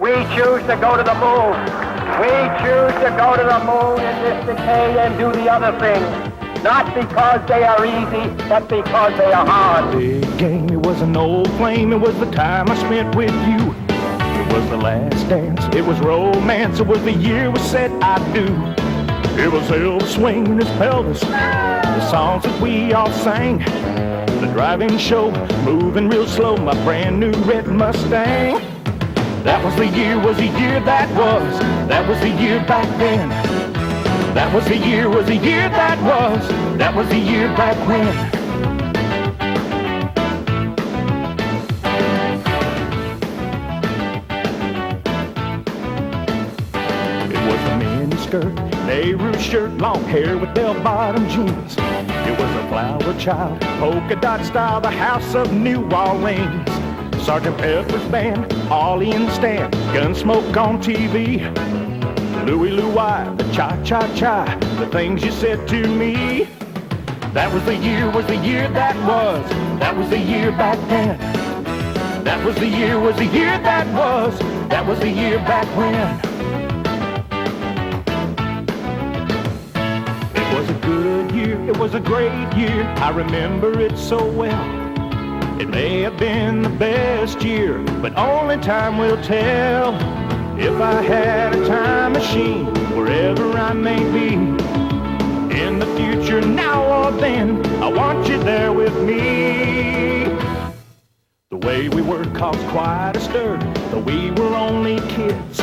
We choose to go to the moon. We choose to go to the moon in this decade and do the other things. Not because they are easy, but because they are hard. Big game, it was an old flame. It was the time I spent with you. It was the last dance. It was romance. It was the year we said I do. It was Elvis swinging his pelvis. The songs that we all sang. The drive-in show, moving real slow. My brand new red Mustang. That was the year that was. That was the year back then. That was the year that was. That was the year back when. It was a mini skirt, Nehru shirt, long hair with bell-bottom jeans. It was a flower child, polka dot style, the house of New Orleans. Sergeant Pepper's band, Ollie and Stan, Gunsmoke on TV. Louie Louie, the cha-cha-cha, the things you said to me. That was the year that was. That was the year back then. That was the year that was. That was the year back when. It was a good year, it was a great year, I remember it so well. It may have been the best year, but only time will tell. If I had a time machine, wherever I may be, in the future, now or then, I want you there with me. The way we were caused quite a stir, though we were only kids.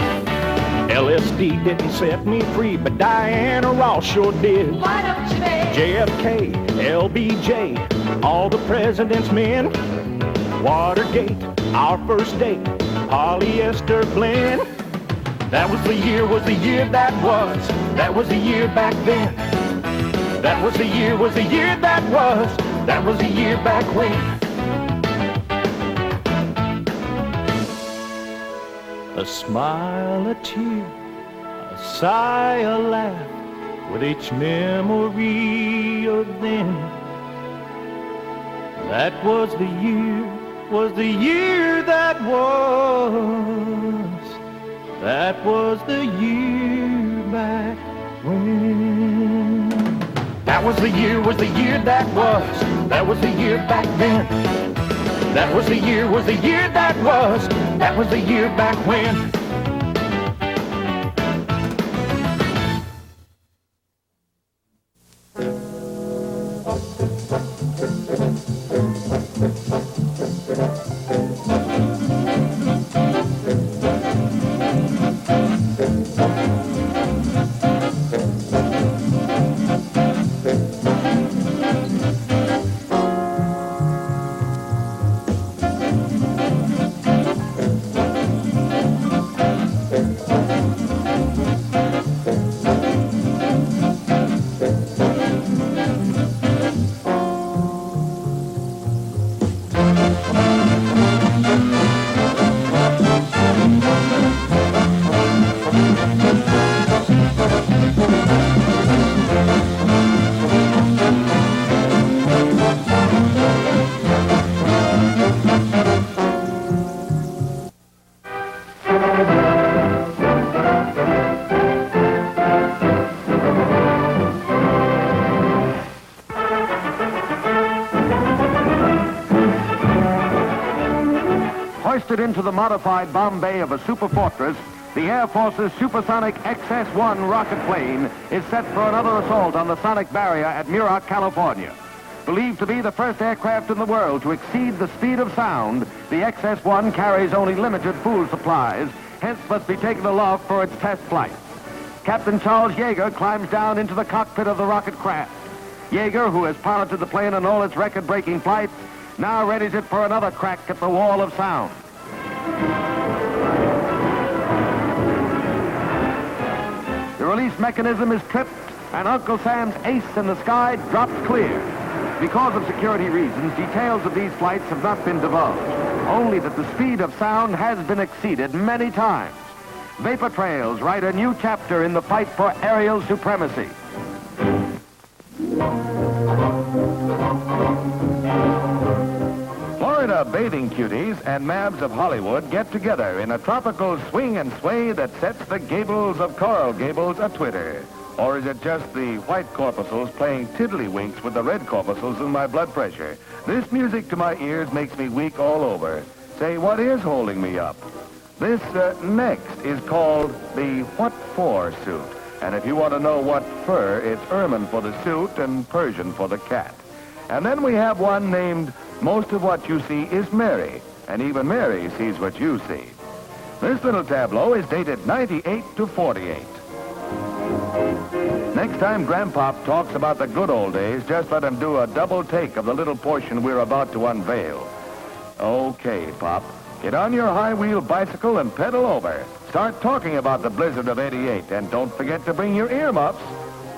LSD didn't set me free, but Diana Ross sure did. Why don't you, babe? JFK, LBJ, all the president's men. Watergate, our first date, polyester blend. That was the year that was. That was the year back then. That was the year that was. That was the year back when. A smile, a tear, a sigh, a laugh, with each memory of then. That was the year that was. That was the year back when. That was the year that was. That was the year back then. That was the year that was. That was the year back when. Hoisted into the modified bomb bay of a superfortress, the Air Force's supersonic XS-1 rocket plane is set for another assault on the sonic barrier at Muroc, California. Believed to be the first aircraft in the world to exceed the speed of sound, the XS-1 carries only limited fuel supplies, hence must be taken aloft for its test flight. Captain Charles Yeager climbs down into the cockpit of the rocket craft. Yeager, who has piloted the plane on all its record-breaking flights, now readies it for another crack at the wall of sound. The release mechanism is tripped, and Uncle Sam's ace in the sky drops clear. Because of security reasons, details of these flights have not been divulged, only that the speed of sound has been exceeded many times. Vapor trails write a new chapter in the fight for aerial supremacy. Florida Florida bathing cuties and mabs of Hollywood get together in a tropical swing and sway that sets the gables of Coral Gables a-twitter. Or is it just the white corpuscles playing tiddlywinks with the red corpuscles in my blood pressure? This music to my ears makes me weak all over. Say, what is holding me up? This next is called the What For suit. And if you want to know what fur, it's ermine for the suit and Persian for the cat. And then we have one named Most of What You See Is Mary. And even Mary sees what you see. This little tableau is dated 98 to 48. Next time Grandpop talks about the good old days, just let him do a double take of the little portion we're about to unveil. Okay, Pop. Get on your high-wheel bicycle and pedal over. Start talking about the blizzard of '88, and don't forget to bring your earmuffs.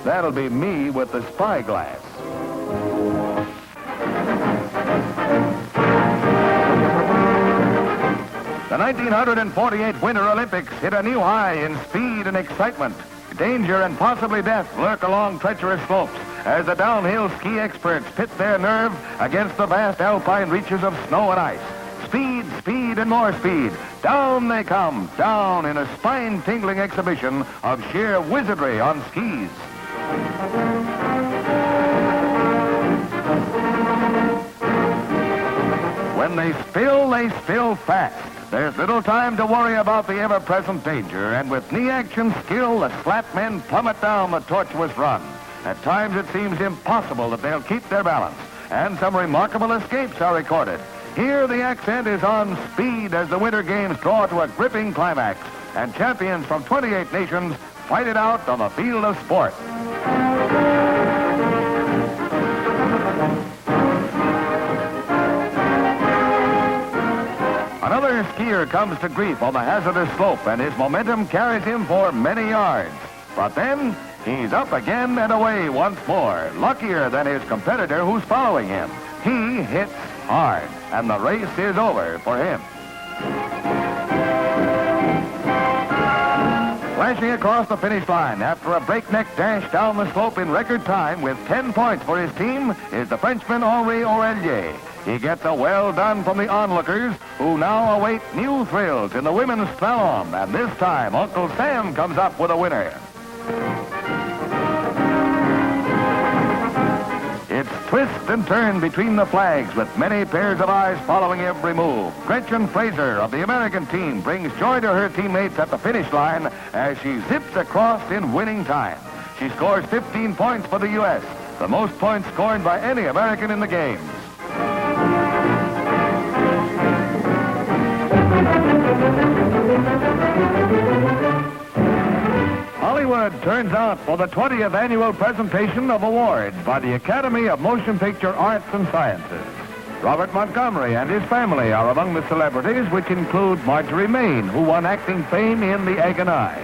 That'll be me with the spyglass. The 1948 Winter Olympics hit a new high in speed and excitement. Danger and possibly death lurk along treacherous slopes as the downhill ski experts pit their nerve against the vast alpine reaches of snow and ice. Speed, speed, and more speed. Down they come, down in a spine-tingling exhibition of sheer wizardry on skis. When they spill fast. There's little time to worry about the ever-present danger, and with knee-action skill, the slap men plummet down the tortuous run. At times, it seems impossible that they'll keep their balance, and some remarkable escapes are recorded. Here, the accent is on speed as the Winter Games draw to a gripping climax, and champions from 28 nations fight it out on the field of sport. Another skier comes to grief on the hazardous slope, and his momentum carries him for many yards. But then, he's up again and away once more, luckier than his competitor who's following him. He hits hard, and the race is over for him. Flashing across the finish line after a breakneck dash down the slope in record time with 10 points for his team is the Frenchman Henri Aurelier. He gets a well done from the onlookers, who now await new thrills in the women's slalom, and this time Uncle Sam comes up with a winner. It's twist and turn between the flags with many pairs of eyes following every move. Gretchen Fraser of the American team brings joy to her teammates at the finish line as she zips across in winning time. She scores 15 points for the U.S., the most points scored by any American in the games. Hollywood turns out for the 20th annual presentation of awards by the Academy of Motion Picture Arts and Sciences. Robert Montgomery and his family are among the celebrities, which include Marjorie Main, who won acting fame in The Egg and I.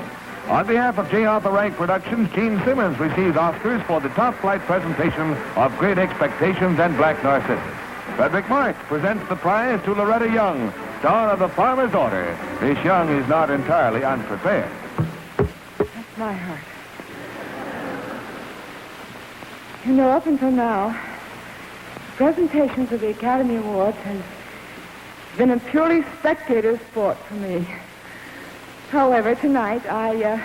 On behalf of J. Arthur Rank Productions, Gene Simmons received Oscars for the top flight presentation of Great Expectations and Black Narcissus. Frederick March presents the prize to Loretta Young, star of The Farmer's Daughter. Miss Young is not entirely unprepared. That's my heart. You know, up until now, presentations of the Academy Awards has been a purely spectator sport for me. However, tonight I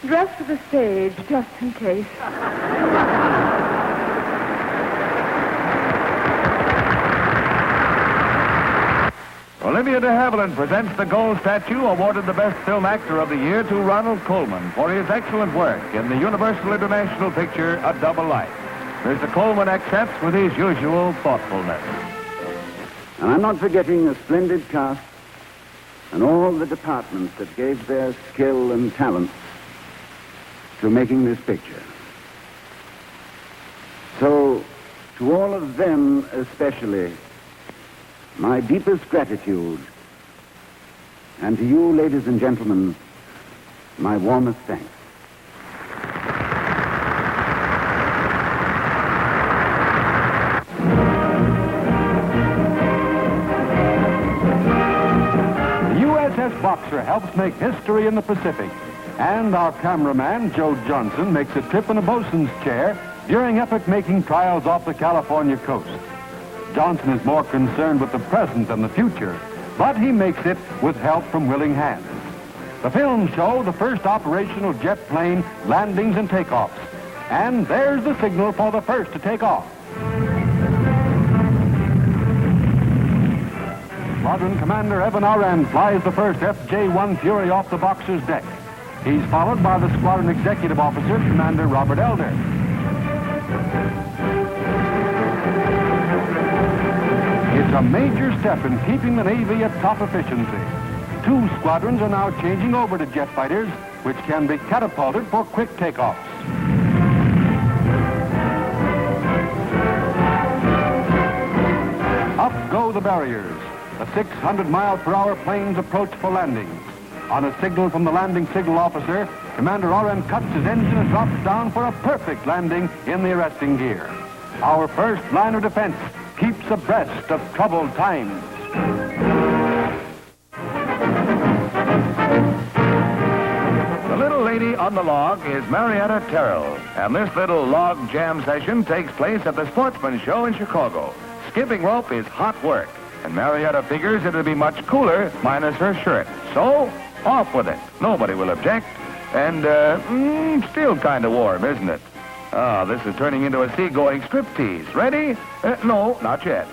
dressed for the stage just in case. Olivia de Havilland presents the Gold Statue awarded the Best Film Actor of the Year to Ronald Colman for his excellent work in the Universal International picture A Double Life. Mr. Colman accepts with his usual thoughtfulness. And I'm not forgetting a splendid cast and all the departments that gave their skill and talent to making this picture. So, to all of them especially, my deepest gratitude, and to you, ladies and gentlemen, my warmest thanks. The USS Boxer helps make history in the Pacific, and our cameraman, Joe Johnson, makes a trip in a bosun's chair during epoch-making trials off the California coast. Johnson is more concerned with the present than the future, but he makes it with help from willing hands. The films show the first operational jet plane landings and takeoffs. And there's the signal for the first to take off. Squadron Commander Evan Oren flies the first FJ-1 Fury off the Boxer's deck. He's followed by the Squadron Executive Officer, Commander Robert Elder. It's a major step in keeping the Navy at top efficiency. 2 squadrons are now changing over to jet fighters, which can be catapulted for quick takeoffs. Up go the barriers. The 600-mile-per-hour planes approach for landings. On a signal from the landing signal officer, Commander Oren cuts his engine and drops down for a perfect landing in the arresting gear. Our first line of defense keeps abreast of troubled times. The little lady on the log is Marietta Terrell, and this little log jam session takes place at the Sportsman Show in Chicago. Skipping rope is hot work, and Marietta figures it'll be much cooler minus her shirt. So, off with it. Nobody will object. And, still kind of warm, isn't it? Ah, this is turning into a seagoing striptease. Ready? No, not yet.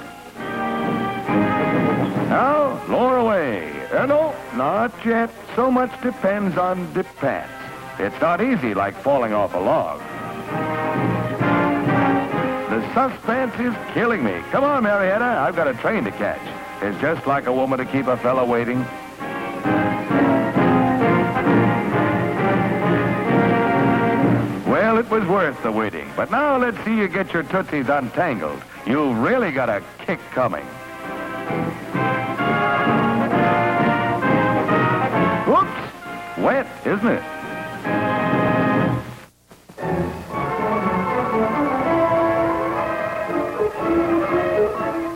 Now, lower away. No, not yet. So much depends on the pants. It's not easy like falling off a log. The suspense is killing me. Come on, Marietta. I've got a train to catch. It's just like a woman to keep a fella waiting. Well, it was worth the waiting. But now let's see you get your tootsies untangled. You've really got a kick coming. Oops! Wet, isn't it?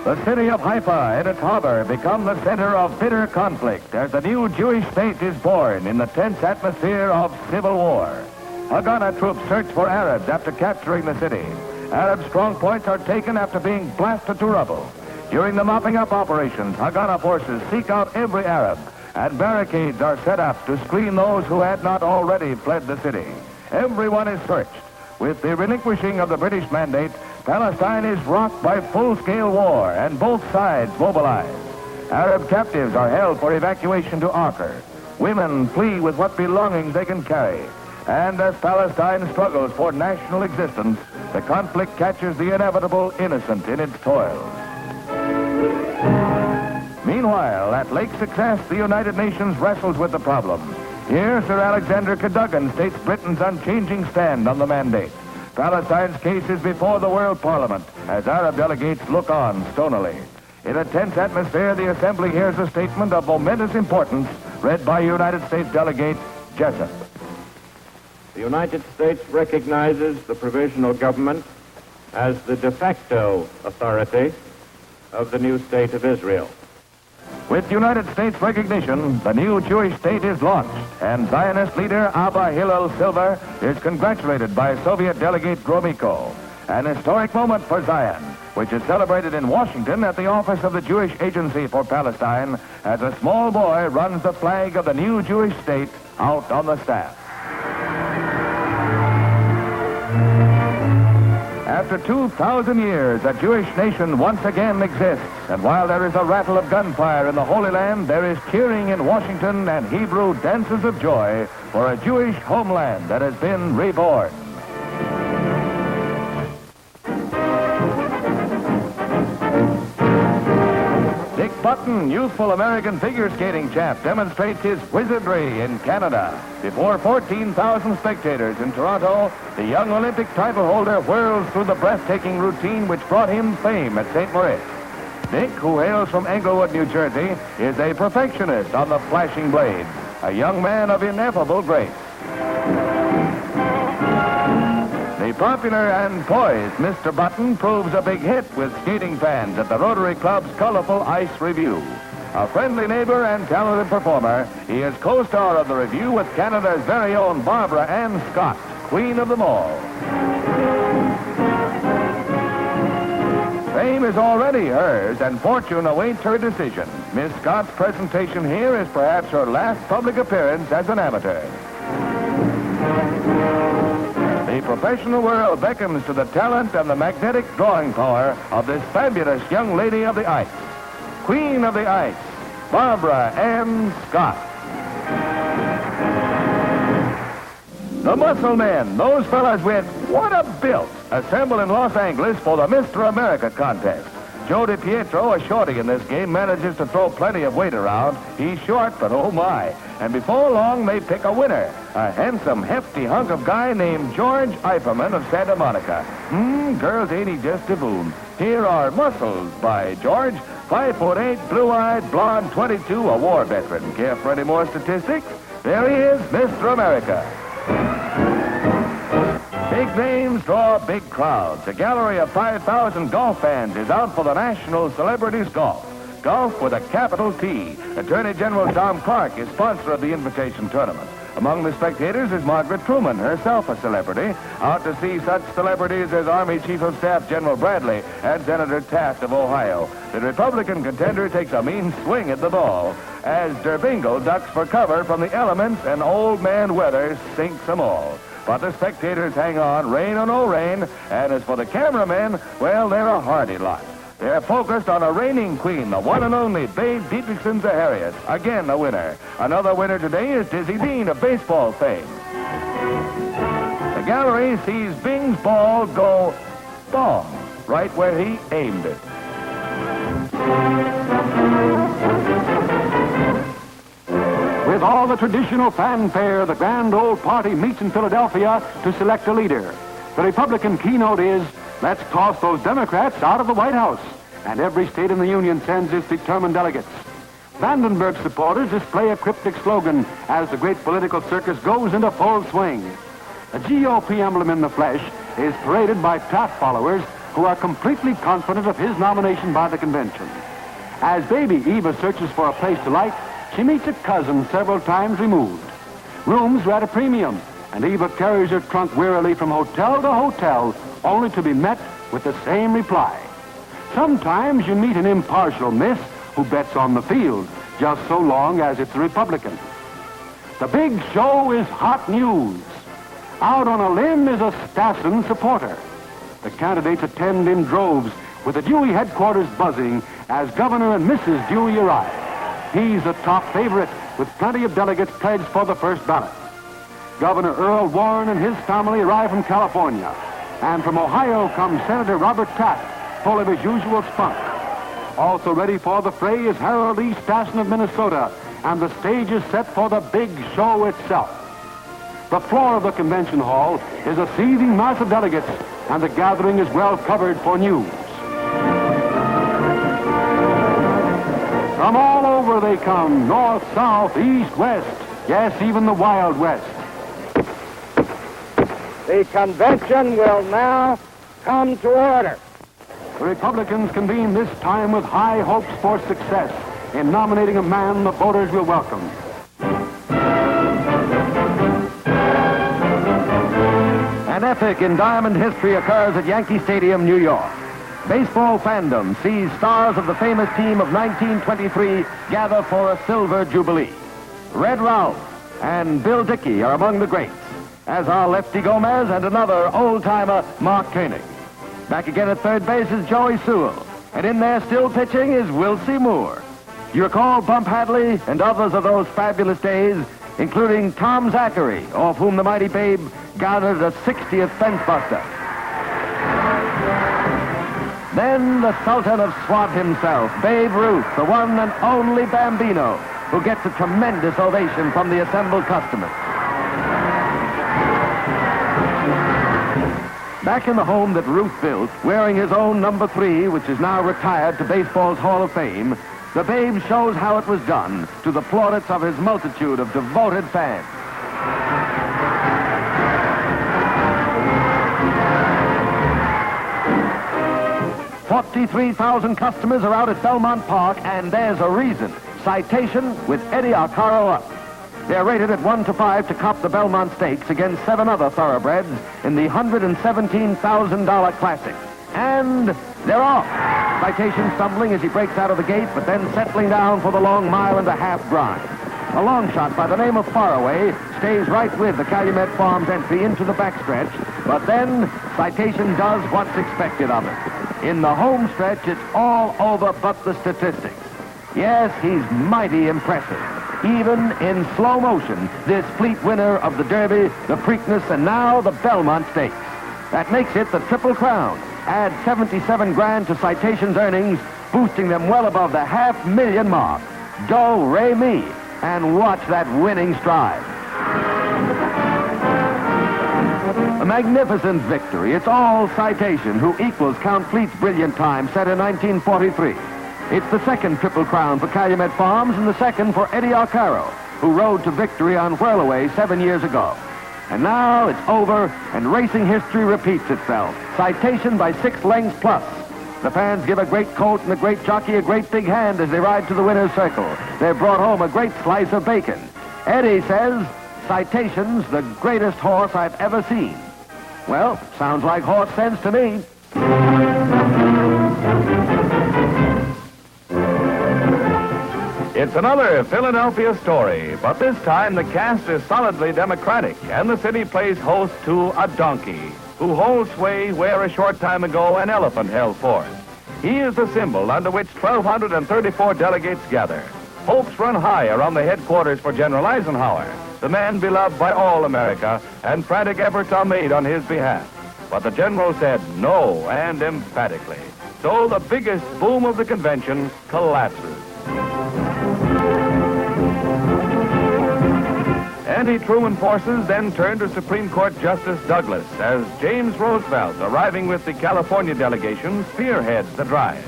The city of Haifa and its harbor become the center of bitter conflict as the new Jewish state is born in the tense atmosphere of civil war. Haganah troops search for Arabs after capturing the city. Arab strong points are taken after being blasted to rubble. During the mopping up operations, Haganah forces seek out every Arab, and barricades are set up to screen those who had not already fled the city. Everyone is searched. With the relinquishing of the British mandate, Palestine is rocked by full-scale war, and both sides mobilize. Arab captives are held for evacuation to Acre. Women flee with what belongings they can carry. And as Palestine struggles for national existence, the conflict catches the inevitable innocent in its toils. Meanwhile, at Lake Success, the United Nations wrestles with the problem. Here, Sir Alexander Cadogan states Britain's unchanging stand on the mandate. Palestine's case is before the World Parliament as Arab delegates look on stonily. In a tense atmosphere, the Assembly hears a statement of momentous importance read by United States Delegate Jessup. The United States recognizes the provisional government as the de facto authority of the new state of Israel. With United States recognition, the new Jewish state is launched, and Zionist leader Abba Hillel Silver is congratulated by Soviet delegate Gromyko. An historic moment for Zion, which is celebrated in Washington at the office of the Jewish Agency for Palestine as a small boy runs the flag of the new Jewish state out on the staff. After 2,000 years, a Jewish nation once again exists. And while there is a rattle of gunfire in the Holy Land, there is cheering in Washington and Hebrew dances of joy for a Jewish homeland that has been reborn. Dick Button, youthful American figure skating champ, demonstrates his wizardry in Canada. Before 14,000 spectators in Toronto, the young Olympic title holder whirls through the breathtaking routine which brought him fame at St. Moritz. Dick, who hails from Englewood, New Jersey, is a perfectionist on the flashing blades, a young man of ineffable grace. The popular and poised Mr. Button proves a big hit with skating fans at the Rotary Club's Colorful Ice Review. A friendly neighbor and talented performer, he is co-star of the review with Canada's very own Barbara Ann Scott, queen of them all. Fame fame is already hers, and fortune awaits her decision. Miss Scott's presentation here is perhaps her last public appearance as an amateur. The professional world beckons to the talent and the magnetic drawing power of this fabulous young lady of the ice. Queen of the Ice, Barbara Ann Scott. The Muscle Men, those fellas with what a build, assemble in Los Angeles for the Mr. America contest. Joe DiPietro, a shorty in this game, manages to throw plenty of weight around. He's short, but oh my. And before long, they pick a winner. A handsome, hefty hunk of guy named George Eiferman of Santa Monica. Girls, ain't he just a boon. Here are Muscles by George, 5'8", blue-eyed, blonde, 22, a war veteran. Care for any more statistics? There he is, Mr. America. Big names draw big crowds. A gallery of 5,000 golf fans is out for the National Celebrities Golf. Golf with a capital T. Attorney General Tom Clark is sponsor of the invitation tournament. Among the spectators is Margaret Truman, herself a celebrity, out to see such celebrities as Army Chief of Staff General Bradley and Senator Taft of Ohio. The Republican contender takes a mean swing at the ball as Durbingo ducks for cover from the elements and old man weather sinks them all. But the spectators hang on, rain or no rain, and as for the cameramen, well, they're a hardy lot. They're focused on a reigning queen, the one and only Babe Dietrichson Zaharias, again a winner. Another winner today is Dizzy Dean of baseball fame. The gallery sees Bing's ball go bong, right where he aimed it. With all the traditional fanfare, the grand old party meets in Philadelphia to select a leader. The Republican keynote is, let's toss those Democrats out of the White House. And every state in the Union sends its determined delegates. Vandenberg supporters display a cryptic slogan as the great political circus goes into full swing. A GOP emblem in the flesh is paraded by Taft followers who are completely confident of his nomination by the convention. As baby Eva searches for a place to light, she meets a cousin several times removed. Rooms are at a premium, and Eva carries her trunk wearily from hotel to hotel, only to be met with the same reply. Sometimes you meet an impartial miss who bets on the field, just so long as it's a Republican. The big show is hot news. Out on a limb is a Stassen supporter. The candidates attend in droves, with the Dewey headquarters buzzing as Governor and Mrs. Dewey arrive. He's the top favorite, with plenty of delegates pledged for the first ballot. Governor Earl Warren and his family arrive from California. And from Ohio comes Senator Robert Taft, full of his usual spunk. Also ready for the fray is Harold E. Stassen of Minnesota, and the stage is set for the big show itself. The floor of the convention hall is a seething mass of delegates, and the gathering is well covered for news. From all over they come, north, south, east, west, yes, even the Wild West. The convention will now come to order. The Republicans convene this time with high hopes for success in nominating a man the voters will welcome. An epic in diamond history occurs at Yankee Stadium, New York. Baseball fandom sees stars of the famous team of 1923 gather for a silver jubilee. Red Ralph and Bill Dickey are among the greats, as are Lefty Gomez and another old-timer, Mark Koenig. Back again at third base is Joey Sewell, and in there still pitching is Wilcie Moore. You recall Bump Hadley and others of those fabulous days, including Tom Zachary, off whom the mighty Babe gathered a 60th fence buster. Then the Sultan of Swat himself, Babe Ruth, the one and only Bambino, who gets a tremendous ovation from the assembled customers. Back in the home that Ruth built, wearing his own number 3, which is now retired to baseball's Hall of Fame, the Babe shows how it was done to the plaudits of his multitude of devoted fans. 43,000 customers are out at Belmont Park, and there's a reason. Citation with Eddie Arcaro up. They're rated at 1 to 5 to cop the Belmont Stakes against 7 other thoroughbreds in the $117,000 Classic. And They're off. Citation stumbling as he breaks out of the gate, but then settling down for the long mile-and-a-half grind. A long shot by the name of Faraway stays right with the Calumet Farms entry into the backstretch, but then Citation does what's expected of him. In the home stretch, it's all over but the statistics. Yes, he's mighty impressive. Even in slow motion, this fleet winner of the Derby, the Preakness, and now the Belmont Stakes. That makes it the Triple Crown. Add 77 grand to Citation's earnings, boosting them well above the $500,000 mark. Do, re, mi, and watch that winning stride. A magnificent victory. It's all Citation, who equals Count Fleet's brilliant time set in 1943. It's the second Triple Crown for Calumet Farms and the second for Eddie Arcaro, who rode to victory on Whirlaway 7 years ago. And now it's over, and racing history repeats itself. Citation by 6 lengths plus. The fans give a great colt and a great jockey a great big hand as they ride to the winner's circle. They've brought home a great slice of bacon. Eddie says, Citation's the greatest horse I've ever seen. Well, sounds like horse sense to me. It's another Philadelphia story, but this time the cast is solidly Democratic, and the city plays host to a donkey, who holds sway where a short time ago an elephant held forth. He is the symbol under which 1,234 delegates gather. Hopes run high around the headquarters for General Eisenhower, the man beloved by all America, and frantic efforts are made on his behalf. But the general said no, and emphatically. So the biggest boom of the convention collapses. Anti-Truman forces then turned to Supreme Court Justice Douglas as James Roosevelt, arriving with the California delegation, spearheads the drive.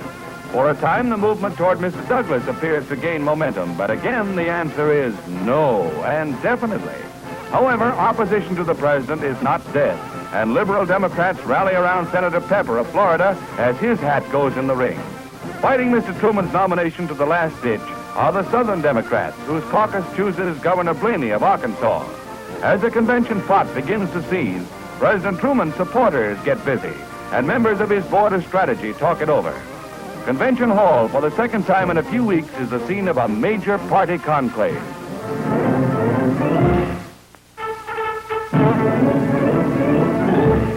For a time, the movement toward Mrs. Douglas appears to gain momentum, but again, the answer is no, and definitely. However, opposition to the president is not dead, and liberal Democrats rally around Senator Pepper of Florida as his hat goes in the ring. Fighting Mr. Truman's nomination to the last ditch are the Southern Democrats, whose caucus chooses Governor Blaney of Arkansas. As the convention plot begins to seize, President Truman's supporters get busy, and members of his board of strategy talk it over. Convention Hall, for the second time in a few weeks, is the scene of a major party conclave.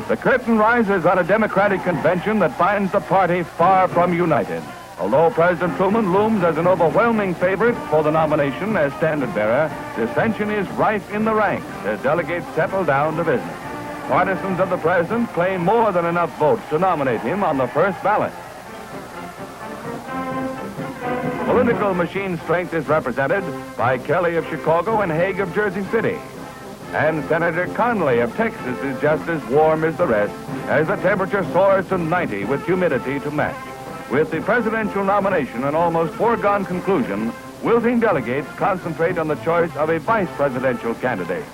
The curtain rises on a Democratic convention that finds the party far from united. Although President Truman looms as an overwhelming favorite for the nomination as standard-bearer, dissension is rife in the ranks as delegates settle down to business. Partisans of the president claim more than enough votes to nominate him on the first ballot. Political machine strength is represented by Kelly of Chicago and Haig of Jersey City. And Senator Connolly of Texas is just as warm as the rest as the temperature soars to 90 with humidity to match. With the presidential nomination an almost foregone conclusion, wilting delegates concentrate on the choice of a vice presidential candidate.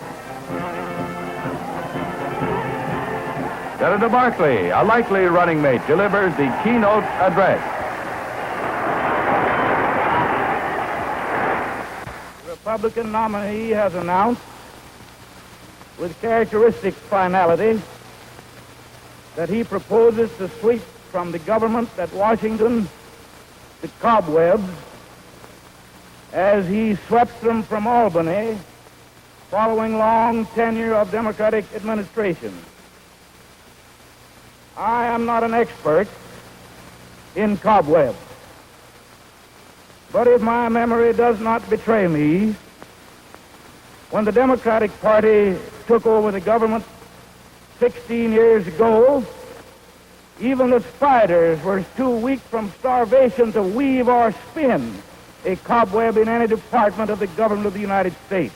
Senator Barkley, a likely running mate, delivers the keynote address. The Republican nominee has announced with characteristic finality that he proposes to sweep from the government at Washington the cobwebs as he swept them from Albany following long tenure of Democratic administration. I am not an expert in cobwebs, but if my memory does not betray me, when the Democratic Party took over the government 16 years ago, even the spiders were too weak from starvation to weave or spin a cobweb in any department of the government of the United States.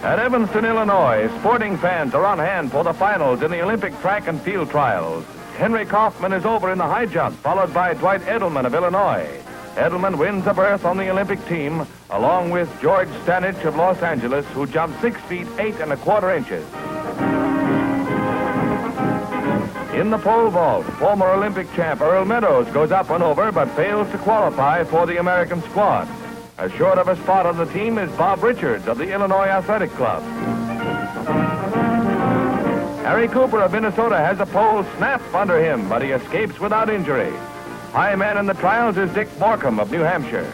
At Evanston, Illinois, sporting fans are on hand for the finals in the Olympic track and field trials. Henry Kaufman is over in the high jump, followed by Dwight Edelman of Illinois. Edelman wins a berth on the Olympic team, along with George Stanich of Los Angeles, who jumped 6 feet 8 1/4 inches. In the pole vault, former Olympic champ Earl Meadows goes up and over, but fails to qualify for the American squad. Assured of a spot on the team is Bob Richards of the Illinois Athletic Club. Harry Cooper of Minnesota has a pole snap under him, but he escapes without injury. High man in the trials is Dick Morcom of New Hampshire.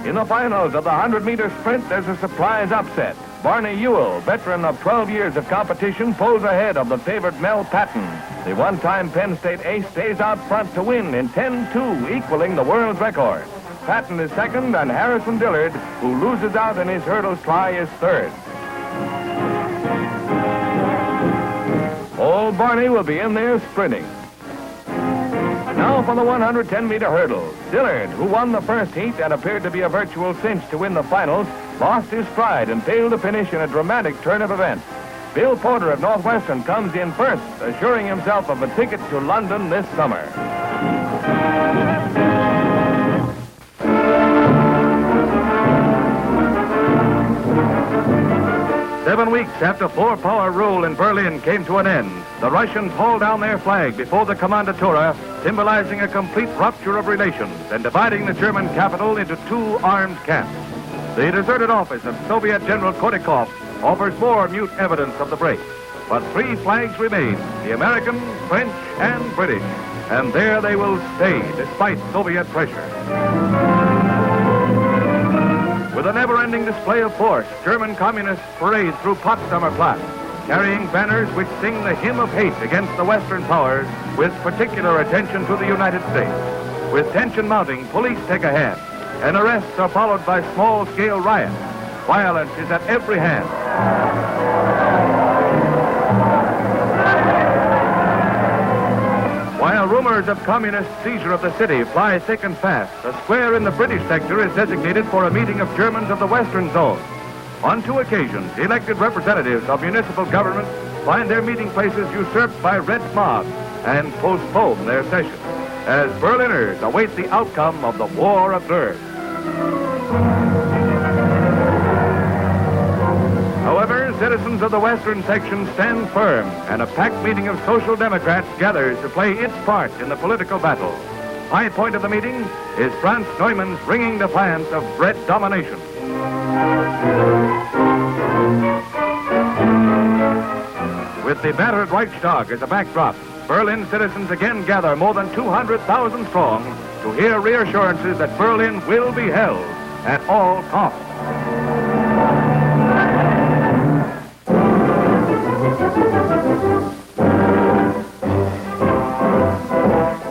In the finals of the 100-meter sprint, there's a surprise upset. Barney Ewell, veteran of 12 years of competition, pulls ahead of the favorite Mel Patton. The one-time Penn State ace stays out front to win in 10-2, equaling the world's record. Patton is second, and Harrison Dillard, who loses out in his hurdles try, is third. Old Barney will be in there sprinting. Now for the 110-meter hurdle. Dillard, who won the first heat and appeared to be a virtual cinch to win the finals, lost his stride and failed to finish in a dramatic turn of events. Bill Porter of Northwestern comes in first, assuring himself of a ticket to London this summer. 7 weeks after floor-power rule in Berlin came to an end, the Russians hauled down their flag before the Kommandantur, symbolizing a complete rupture of relations and dividing the German capital into two armed camps. The deserted office of Soviet General Kotikov offers more mute evidence of the break. But 3 flags remain, the American, French, and British, and there they will stay despite Soviet pressure. With a never-ending display of force, German communists parade through Potsdamer Platz, carrying banners which sing the hymn of hate against the Western powers, with particular attention to the United States. With tension mounting, police take a hand, and arrests are followed by small-scale riots. Violence is at every hand. While rumors of communist seizure of the city fly thick and fast, the square in the British sector is designated for a meeting of Germans of the Western Zone. On 2 occasions, elected representatives of municipal governments find their meeting places usurped by red mobs and postpone their sessions, as Berliners await the outcome of the War of Nerves. However, citizens of the Western section stand firm, and a packed meeting of Social Democrats gathers to play its part in the political battle. High point of the meeting is Franz Neumann's ringing defiance of bread domination. With the battered Reichstag as a backdrop, Berlin citizens again gather more than 200,000 strong to hear reassurances that Berlin will be held at all costs.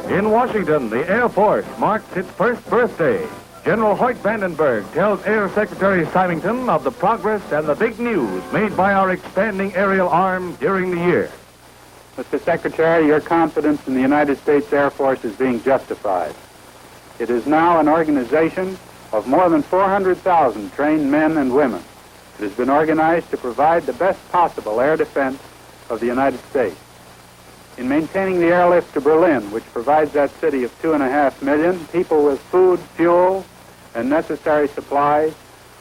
In Washington, the Air Force marks its first birthday. General Hoyt Vandenberg tells Air Secretary Symington of the progress and the big news made by our expanding aerial arm during the year. Mr. Secretary, your confidence in the United States Air Force is being justified. It is now an organization of more than 400,000 trained men and women. It has been organized to provide the best possible air defense of the United States. In maintaining the airlift to Berlin, which provides that city of 2.5 million people with food, fuel, and necessary supplies,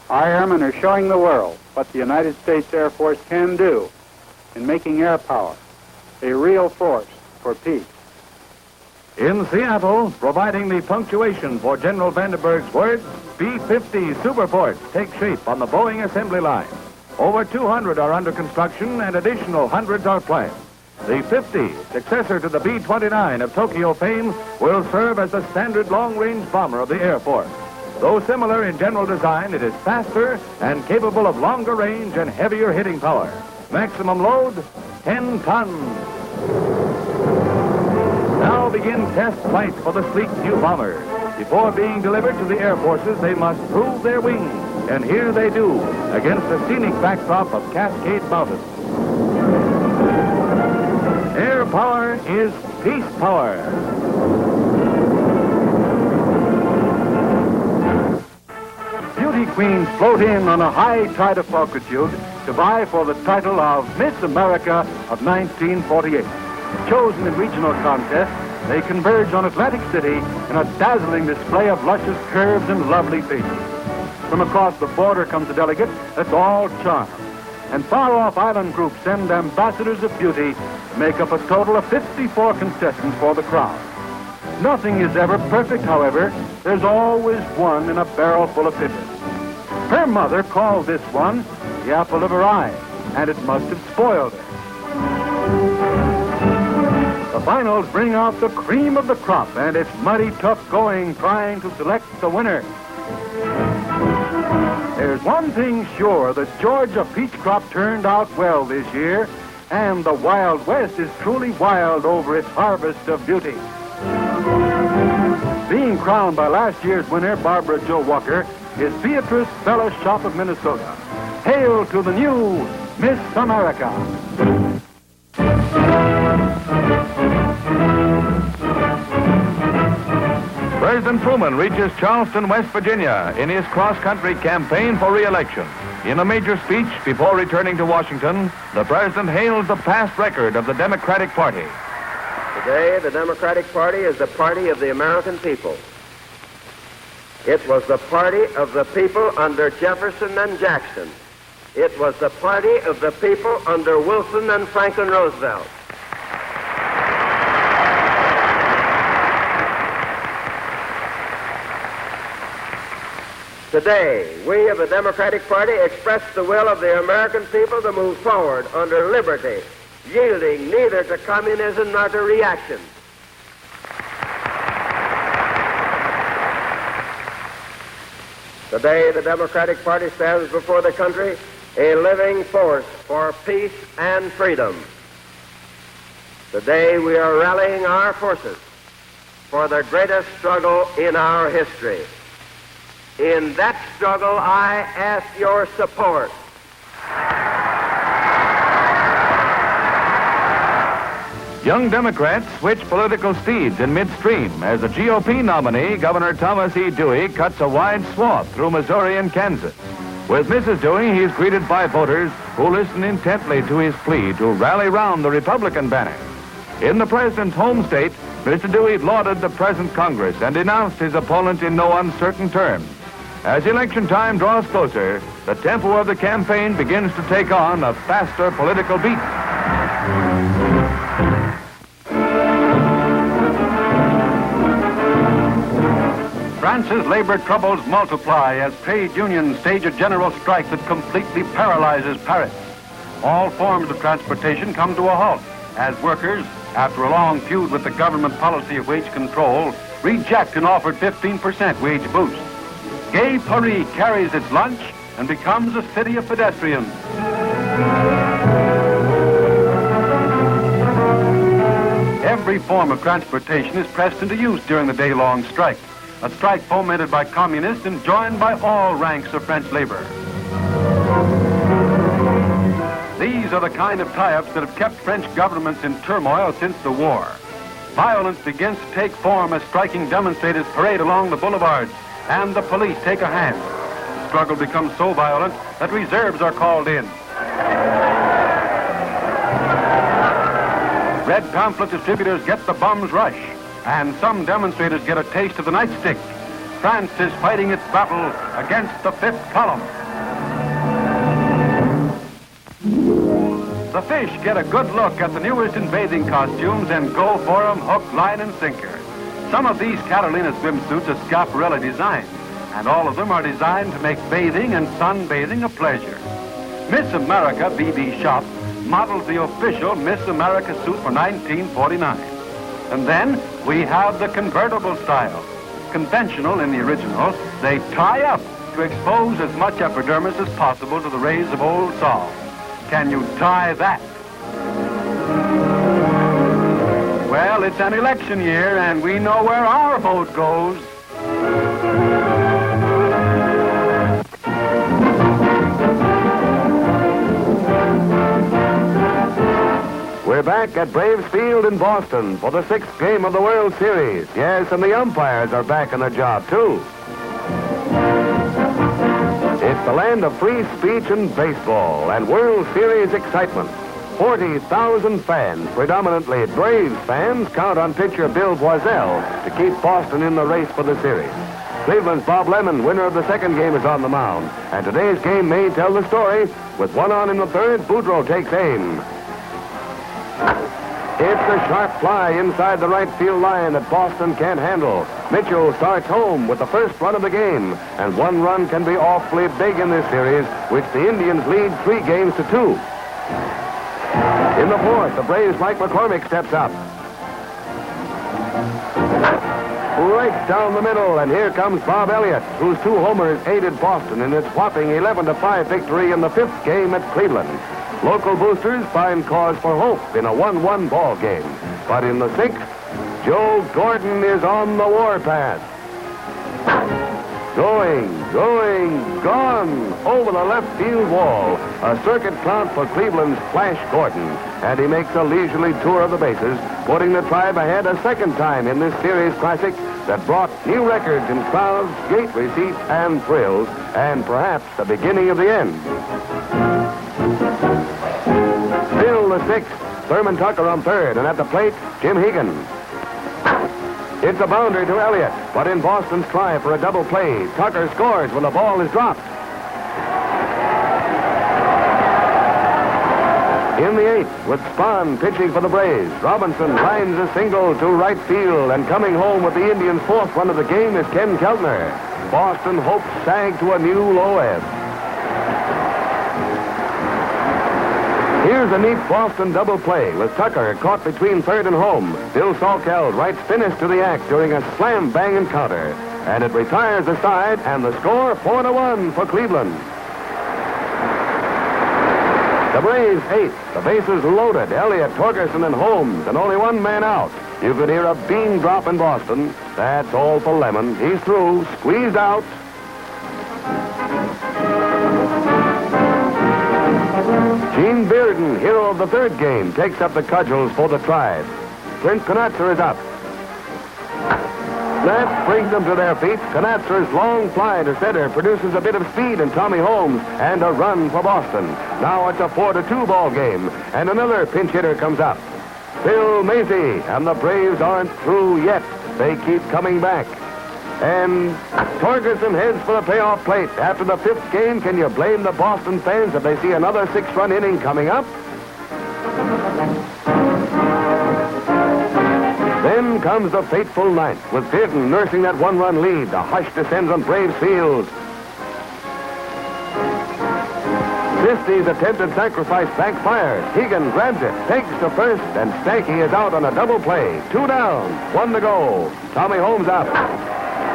our airmen are showing the world what the United States Air Force can do in making air power a real force for peace. In Seattle, providing the punctuation for General Vandenberg's words, B-50 Superforts take shape on the Boeing assembly line. Over 200 are under construction and additional hundreds are planned. The 50, successor to the B-29 of Tokyo fame, will serve as the standard long-range bomber of the Air Force. Though similar in general design, it is faster and capable of longer range and heavier hitting power. Maximum load, 10 tons. Now begin test flights for the sleek new bombers. Before being delivered to the Air Forces, they must prove their wings. And here they do, against the scenic backdrop of Cascade Mountain. Air power is peace power. Beauty queens float in on a high tide of fortitude to vie for the title of Miss America of 1948. Chosen in regional contests, they converge on Atlantic City in a dazzling display of luscious curves and lovely faces. From across the border comes a delegate that's all charm. And far-off island groups send ambassadors of beauty to make up a total of 54 contestants for the crown. Nothing is ever perfect, however. There's always one in a barrel full of pippins. Her mother called this one the apple of her eye, and it must have spoiled her. The finals bring out the cream of the crop, and it's mighty tough going trying to select the winner. There's one thing sure, the Georgia peach crop turned out well this year, and the Wild West is truly wild over its harvest of beauty. Being crowned by last year's winner, Barbara Jo Walker, is Beatrice Bella Shop of Minnesota. Hail to the new Miss America. President Truman reaches Charleston, West Virginia in his cross-country campaign for re-election. In a major speech before returning to Washington, the president hails the past record of the Democratic Party. Today, the Democratic Party is the party of the American people. It was the party of the people under Jefferson and Jackson. It was the party of the people under Wilson and Franklin Roosevelt. Today, we of the Democratic Party express the will of the American people to move forward under liberty, yielding neither to communism nor to reaction. Today, the Democratic Party stands before the country a living force for peace and freedom. Today, we are rallying our forces for the greatest struggle in our history. In that struggle, I ask your support. Young Democrats switch political steeds in midstream as the GOP nominee, Governor Thomas E. Dewey, cuts a wide swath through Missouri and Kansas. With Mrs. Dewey, he's greeted by voters who listen intently to his plea to rally round the Republican banner. In the president's home state, Mr. Dewey lauded the present Congress and denounced his opponent in no uncertain terms. As election time draws closer, the tempo of the campaign begins to take on a faster political beat. France's labor troubles multiply as trade unions stage a general strike that completely paralyzes Paris. All forms of transportation come to a halt as workers, after a long feud with the government policy of wage control, reject an offered 15% wage boost. Gay Paris carries its lunch and becomes a city of pedestrians. Every form of transportation is pressed into use during the day-long strike, a strike fomented by communists and joined by all ranks of French labor. These are the kind of tie-ups that have kept French governments in turmoil since the war. Violence begins to take form as striking demonstrators parade along the boulevards and the police take a hand. The struggle becomes so violent that reserves are called in. Red pamphlet distributors get the bum's rush, and some demonstrators get a taste of the nightstick. France is fighting its battle against the fifth column. The fish get a good look at the newest in bathing costumes and go for them hook, line, and sinker. Some of these Catalina swimsuits are Schiaparelli design, and all of them are designed to make bathing and sunbathing a pleasure. Miss America BB Shop models the official Miss America suit for $19.49. And then we have the convertible style. Conventional in the original, they tie up to expose as much epidermis as possible to the rays of old Sol. Can you tie that? Well, it's an election year, and we know where our vote goes. We're back at Braves Field in Boston for the 6th game of the World Series. Yes, and the umpires are back on the job, too. It's the land of free speech and baseball and World Series excitement. 40,000 fans, predominantly Braves fans, count on pitcher Bill Boiselle to keep Boston in the race for the series. Cleveland's Bob Lemon, winner of the 2nd game, is on the mound. And today's game may tell the story. With one on in the 3rd, Boudreau takes aim. It's a sharp fly inside the right field line that Boston can't handle. Mitchell starts home with the first run of the game, and one run can be awfully big in this series, which the Indians lead 3 games to 2. In the fourth, the Braves' Mike McCormick steps up. Right down the middle, and here comes Bob Elliott, whose 2 homers aided Boston in its whopping 11-5 victory in the 5th game at Cleveland. Local boosters find cause for hope in a 1-1 ball game. But in the 6th, Joe Gordon is on the warpath. Gone over the left field wall. A circuit count for Cleveland's Flash Gordon. And he makes a leisurely tour of the bases, putting the Tribe ahead a second time in this series classic that brought new records in crowds, gate receipts, and thrills, and perhaps the beginning of the end. Still the 6th, Thurman Tucker on third, and at the plate, Jim Hegan. It's a boundary to Elliott, but in Boston's try for a double play, Tucker scores when the ball is dropped. In the 8th, with Spahn pitching for the Braves, Robinson lines a single to right field, and coming home with the Indians' 4th run of the game is Ken Keltner. Boston hopes sag to a new low ebb. Here's a neat Boston double play with Tucker caught between third and home. Bill Salkeld writes finish to the act during a slam-bang encounter. And it retires the side, and the score 4-1 for Cleveland. The Braves 8th, the bases loaded, Elliott, Torgerson, and Holmes, and only one man out. You could hear a bean drop in Boston. That's all for Lemon. He's through, squeezed out. Gene Bearden, hero of the 3rd game, takes up the cudgels for the Tribe. Clint Knatzer is up. That brings them to their feet. Knatzer's long fly to center produces a bit of speed in Tommy Holmes and a run for Boston. Now it's a 4-2 ball game, and another pinch hitter comes up. Phil Macy, and the Braves aren't through yet. They keep coming back. And Torgerson heads for the payoff plate. After the 5th game, can you blame the Boston fans if they see another 6-run inning coming up? Then comes the fateful 9th, with Bearden nursing that 1-run lead. The hush descends on Braves field. Christie's attempted sacrifice backfires. Hegan grabs it, takes to first, and Stanky is out on a double play. 2 down, 1 to go. Tommy Holmes up.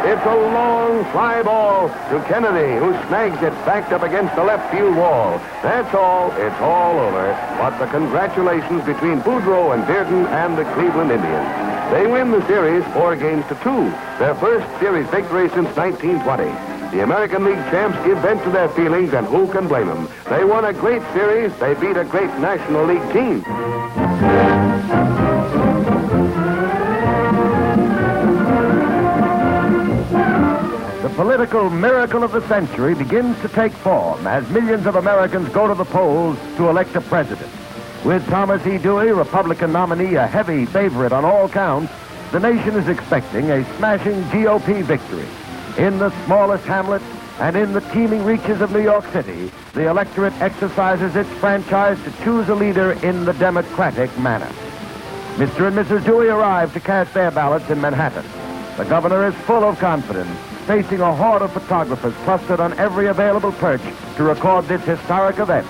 It's a long fly ball to Kennedy, who snags it backed up against the left field wall. That's all. It's all over. But the congratulations between Boudreau and Bearden and the Cleveland Indians. They win the series 4 games to 2, their first series victory since 1920. The American League champs give vent to their feelings, and who can blame them? They won a great series. They beat a great National League team. The political miracle of the century begins to take form as millions of Americans go to the polls to elect a president. With Thomas E. Dewey, Republican nominee, a heavy favorite on all counts, the nation is expecting a smashing GOP victory. In the smallest hamlet and in the teeming reaches of New York City, the electorate exercises its franchise to choose a leader in the democratic manner. Mr. and Mrs. Dewey arrive to cast their ballots in Manhattan. The governor is full of confidence, facing a horde of photographers clustered on every available perch to record this historic event.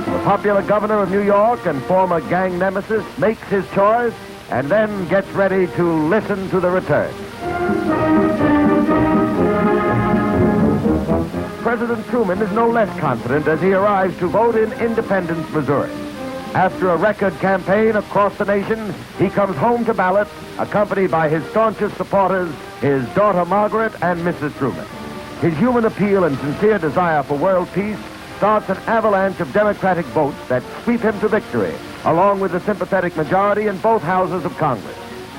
The popular governor of New York and former gang nemesis makes his choice and then gets ready to listen to the return. President Truman is no less confident as he arrives to vote in Independence, Missouri. After a record campaign across the nation, he comes home to ballot, accompanied by his staunchest supporters, his daughter Margaret and Mrs. Truman. His human appeal and sincere desire for world peace starts an avalanche of Democratic votes that sweep him to victory, along with the sympathetic majority in both houses of Congress.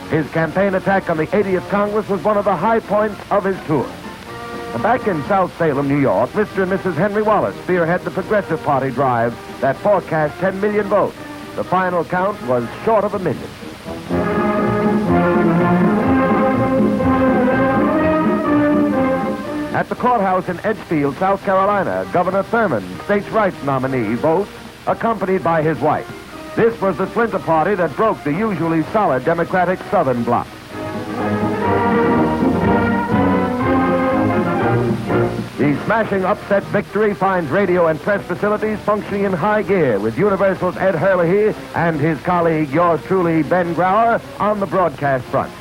His campaign attack on the 80th Congress was one of the high points of his tour. Back in South Salem, New York, Mr. and Mrs. Henry Wallace spearhead the Progressive Party drive that forecast 10 million votes. The final count was short of 1 million. At the courthouse in Edgefield, South Carolina, Governor Thurman, states' rights nominee, votes accompanied by his wife. This was the splinter party that broke the usually solid Democratic Southern bloc. The smashing upset victory finds radio and press facilities functioning in high gear with Universal's Ed Herlihy and his colleague, yours truly, Ben Grauer, on the broadcast front.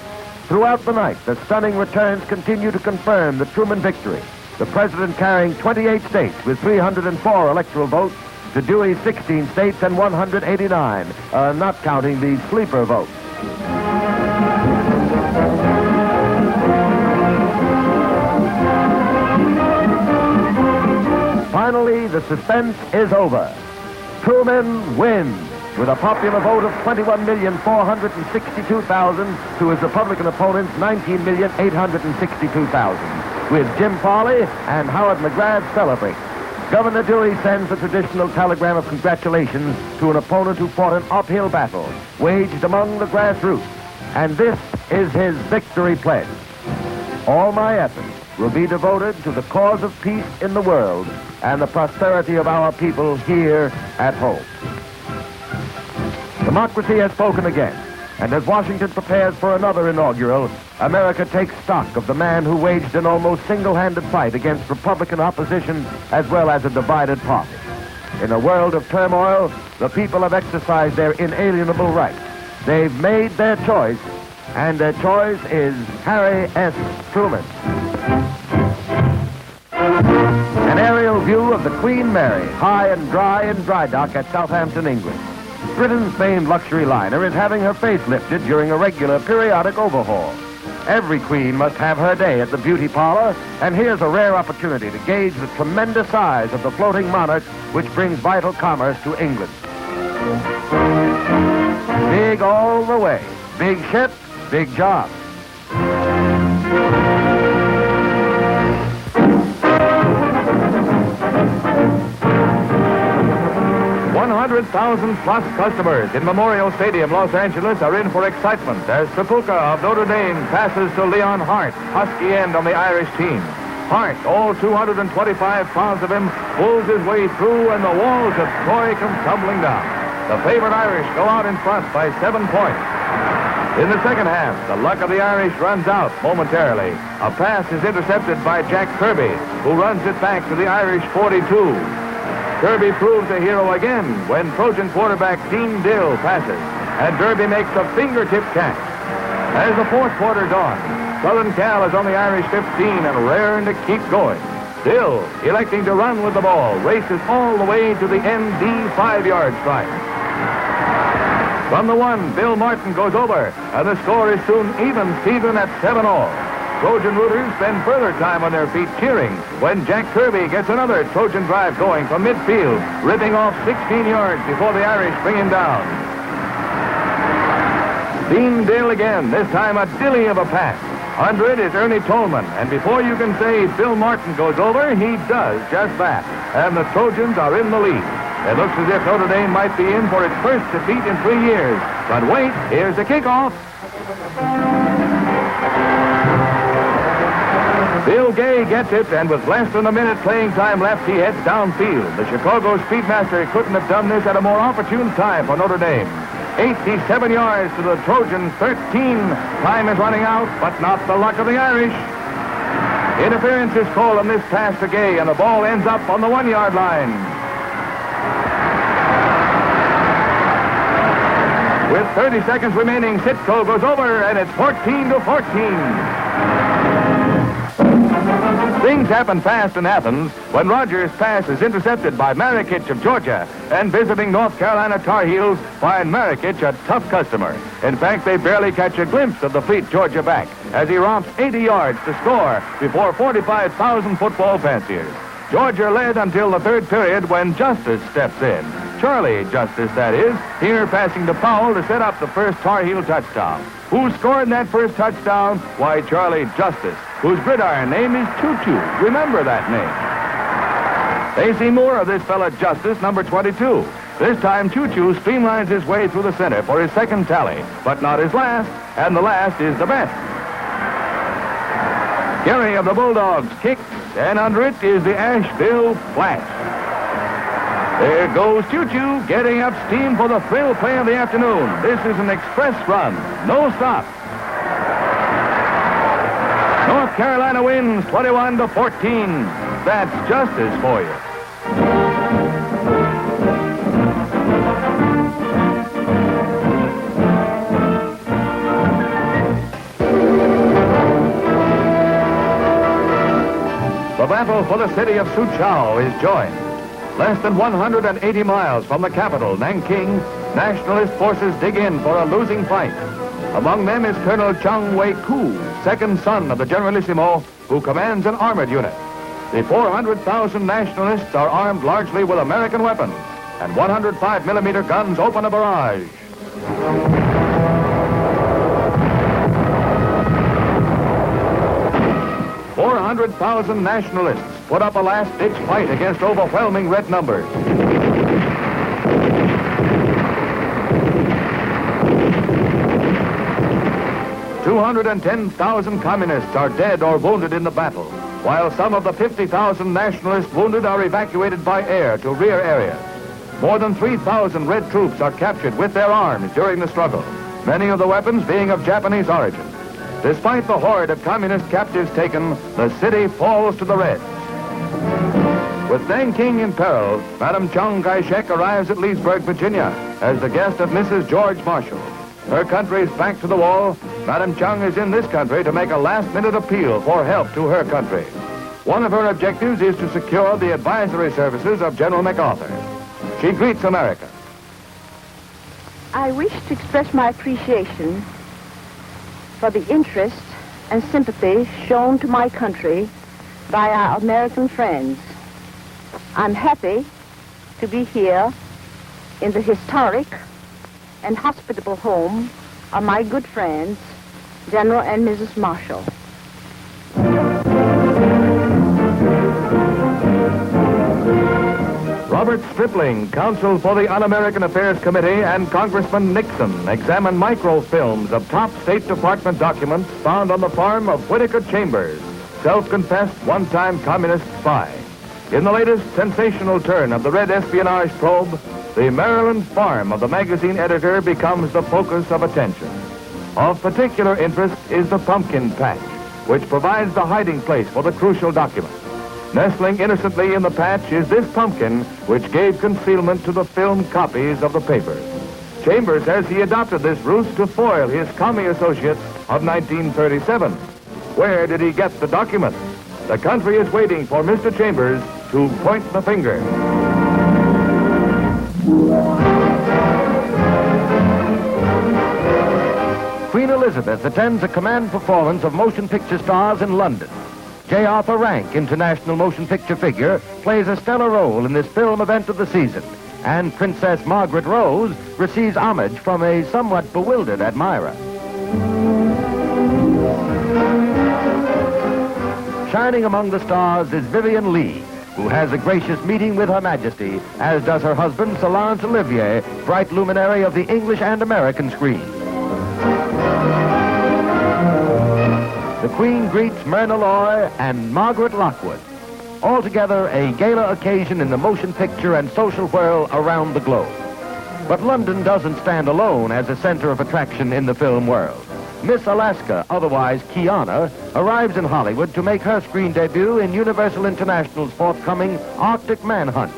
Throughout the night, the stunning returns continue to confirm the Truman victory. The president carrying 28 states with 304 electoral votes to Dewey's 16 states and 189, not counting the sleeper votes. Finally, the suspense is over. Truman wins with a popular vote of 21,462,000 to his Republican opponent's 19,862,000, with Jim Farley and Howard McGrath celebrating. Governor Dewey sends a traditional telegram of congratulations to an opponent who fought an uphill battle waged among the grassroots, and this is his victory pledge. All my efforts will be devoted to the cause of peace in the world and the prosperity of our people here at home. Democracy has spoken again, and as Washington prepares for another inaugural, America takes stock of the man who waged an almost single-handed fight against Republican opposition as well as a divided party. In a world of turmoil, the people have exercised their inalienable rights. They've made their choice, and their choice is Harry S. Truman. An aerial view of the Queen Mary, high and dry in dry dock at Southampton, England. Britain's famed luxury liner is having her face lifted during a regular periodic overhaul. Every queen must have her day at the beauty parlor, and here's a rare opportunity to gauge the tremendous size of the floating monarch which brings vital commerce to England. Big all the way. Big ship, big job. 100,000 plus customers in Memorial Stadium, Los Angeles, are in for excitement as Trapuka of Notre Dame passes to Leon Hart, husky end on the Irish team. Hart, all 225 pounds of him, pulls his way through, and the walls of Troy come tumbling down. The favorite Irish go out in front by 7 points. In the second half, the luck of the Irish runs out momentarily. A pass is intercepted by Jack Kirby, who runs it back to the Irish 42. Kirby proves a hero again when Trojan quarterback Dean Dill passes, and Derby makes a fingertip catch. As the fourth quarter dawns, Southern Cal is on the Irish 15 and raring to keep going. Dill, electing to run with the ball, races all the way to the ND 5-yard stripe. From the 1, Bill Martin goes over, and the score is soon even Steven at 7-all. Trojan rooters spend further time on their feet cheering when Jack Kirby gets another Trojan drive going from midfield, ripping off 16 yards before the Irish bring him down. Dean Dill again, this time a dilly of a pass. Under it is Ernie Tolman, and before you can say Bill Martin goes over, he does just that, and the Trojans are in the lead. It looks as if Notre Dame might be in for its first defeat in 3 years. But wait, here's the kickoff. Bill Gay gets it, and with less than a minute playing time left, he heads downfield. The Chicago Speedmaster couldn't have done this at a more opportune time for Notre Dame. 87 yards to the Trojans, 13. Time is running out, but not the luck of the Irish. Interference is called on this pass to Gay, and the ball ends up on the 1-yard line. With 30 seconds remaining, Sitko goes over, and it's 14-14. Things happen fast in Athens when Rogers' pass is intercepted by Marikich of Georgia, and visiting North Carolina Tar Heels find Marikich a tough customer. In fact, they barely catch a glimpse of the fleet Georgia back as he romps 80 yards to score before 45,000 football fanciers. Georgia led until the third period when Justice steps in. Charlie Justice, that is, here passing to Powell to set up the first Tar Heel touchdown. Who scored that first touchdown? Why, Charlie Justice, whose gridiron name is Choo-Choo. Remember that name. They see more of this fella Justice, number 22. This time, Choo-Choo streamlines his way through the center for his second tally, but not his last, and the last is the best. Gary of the Bulldogs kicks, and under it is the Asheville Flash. There goes Choo Choo, getting up steam for the thrill play of the afternoon. This is an express run, no stop. North Carolina wins 21-14. That's justice for you. The battle for the city of Suzhou is joined. Less than 180 miles from the capital, Nanking, nationalist forces dig in for a losing fight. Among them is Colonel Chung Wei-Koo, second son of the Generalissimo, who commands an armored unit. The 400,000 nationalists are armed largely with American weapons, and 105-millimeter guns open a barrage. 400,000 nationalists put up a last-ditch fight against overwhelming red numbers. $210,000 communists are dead or wounded in the battle, while some of the 50,000 nationalist wounded are evacuated by air to rear areas. More than 3,000 red troops are captured with their arms during the struggle, many of the weapons being of Japanese origin. Despite the horde of communist captives taken, the city falls to the Reds. With Nanking in peril, Madam Chiang Kai-shek arrives at Leesburg, Virginia, as the guest of Mrs. George Marshall. Her country's back to the wall. Madam Chiang is in this country to make a last-minute appeal for help to her country. One of her objectives is to secure the advisory services of General MacArthur. She greets America. I wish to express my appreciation for the interest and sympathy shown to my country by our American friends. I'm happy to be here in the historic and hospitable home of my good friends, General and Mrs. Marshall. Robert Stripling, counsel for the Un-American Affairs Committee, and Congressman Nixon examined microfilms of top State Department documents found on the farm of Whittaker Chambers, self-confessed one-time communist spy. In the latest sensational turn of the Red espionage probe, the Maryland farm of the magazine editor becomes the focus of attention. Of particular interest is the pumpkin patch, which provides the hiding place for the crucial document. Nestling innocently in the patch is this pumpkin, which gave concealment to the filmed copies of the papers. Chambers says he adopted this ruse to foil his commie associates of 1937. Where did he get the document? The country is waiting for Mr. Chambers to point the finger. Queen Elizabeth attends a command performance of motion picture stars in London. J. Arthur Rank, international motion picture figure, plays a stellar role in this film event of the season. And Princess Margaret Rose receives homage from a somewhat bewildered admirer. Shining among the stars is Vivian Leigh, who has a gracious meeting with Her Majesty, as does her husband, Solange Olivier, bright luminary of the English and American screen. The Queen greets Myrna Loy and Margaret Lockwood. Altogether, a gala occasion in the motion picture and social whirl around the globe. But London doesn't stand alone as a center of attraction in the film world. Miss Alaska, otherwise Kiana, arrives in Hollywood to make her screen debut in Universal International's forthcoming Arctic Manhunt.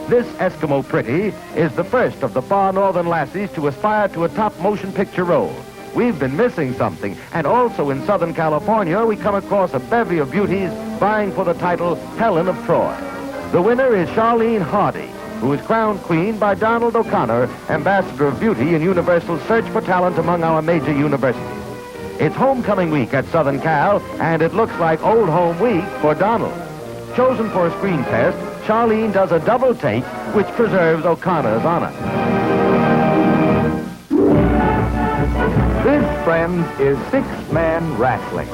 This Eskimo pretty is the first of the far northern lassies to aspire to a top motion picture role. We've been missing something, and also in Southern California, we come across a bevy of beauties vying for the title Helen of Troy. The winner is Charlene Hardy, who is crowned queen by Donald O'Connor, ambassador of beauty in Universal's search for talent among our major universities. It's homecoming week at Southern Cal, and it looks like old home week for Donald. Chosen for a screen test, Charlene does a double take, which preserves O'Connor's honor. This, friends, is six-man wrestling.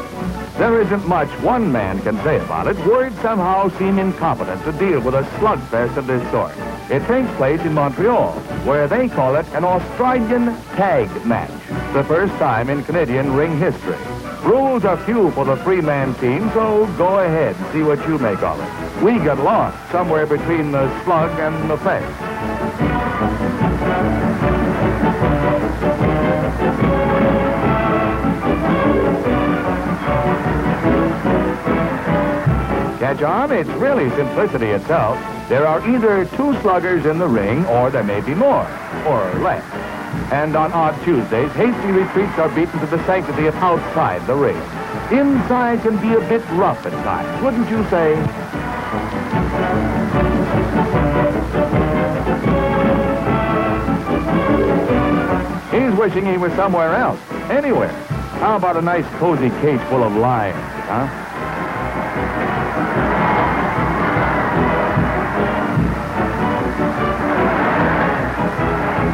There isn't much one man can say about it. Words somehow seem incompetent to deal with a slugfest of this sort. It takes place in Montreal, where they call it an Australian tag match, the first time in Canadian ring history. Rules are few for the three-man team, so go ahead and see what you make of it. We got lost somewhere between the slug and the fence. Catch on? It's really simplicity itself. There are either 2 sluggers in the ring, or there may be more, or less. And on odd Tuesdays, hasty retreats are beaten to the sanctity of outside the ring. Inside can be a bit rough at times, wouldn't you say? He's wishing he was somewhere else, anywhere. How about a nice cozy cage full of lions, huh?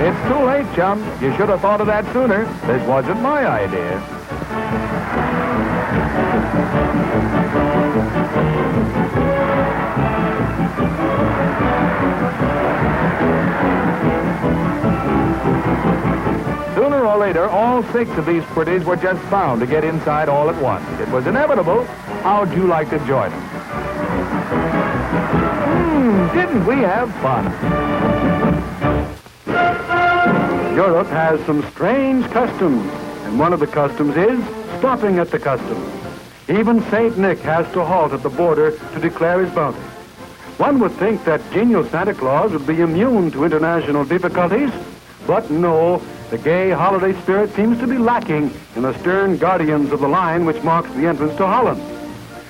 It's too late, chum. You should have thought of that sooner. This wasn't my idea. Sooner or later, all 6 of these pretties were just bound to get inside all at once. It was inevitable. How'd you like to join them? Didn't we have fun? Europe has some strange customs, and one of the customs is stopping at the customs. Even St. Nick has to halt at the border to declare his bounty. One would think that genial Santa Claus would be immune to international difficulties, but no, the gay holiday spirit seems to be lacking in the stern guardians of the line which marks the entrance to Holland.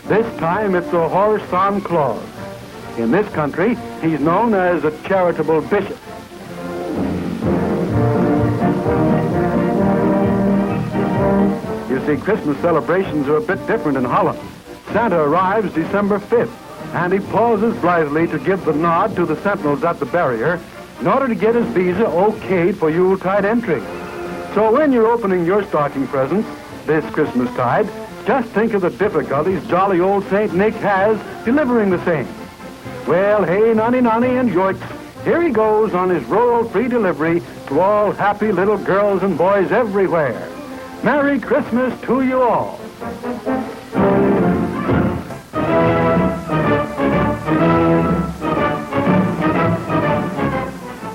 This time it's a horse-on Claus. In this country, he's known as a charitable bishop. You see, Christmas celebrations are a bit different in Holland. Santa arrives December 5th, and he pauses blithely to give the nod to the sentinels at the barrier in order to get his visa okayed for Yuletide entry. So when you're opening your stocking presents this Christmastide, just think of the difficulties jolly old St. Nick has delivering the same. Well, hey, nonny and yoicks, here he goes on his rural free delivery to all happy little girls and boys everywhere. Merry Christmas to you all.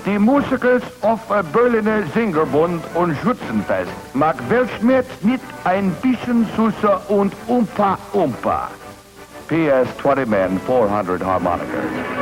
Die Musikers of Berliner Singerbund und Schützenfest mag Weltschmerz mit ein bisschen Süße und Umpa. P.S. 20 men, 400 harmonicas.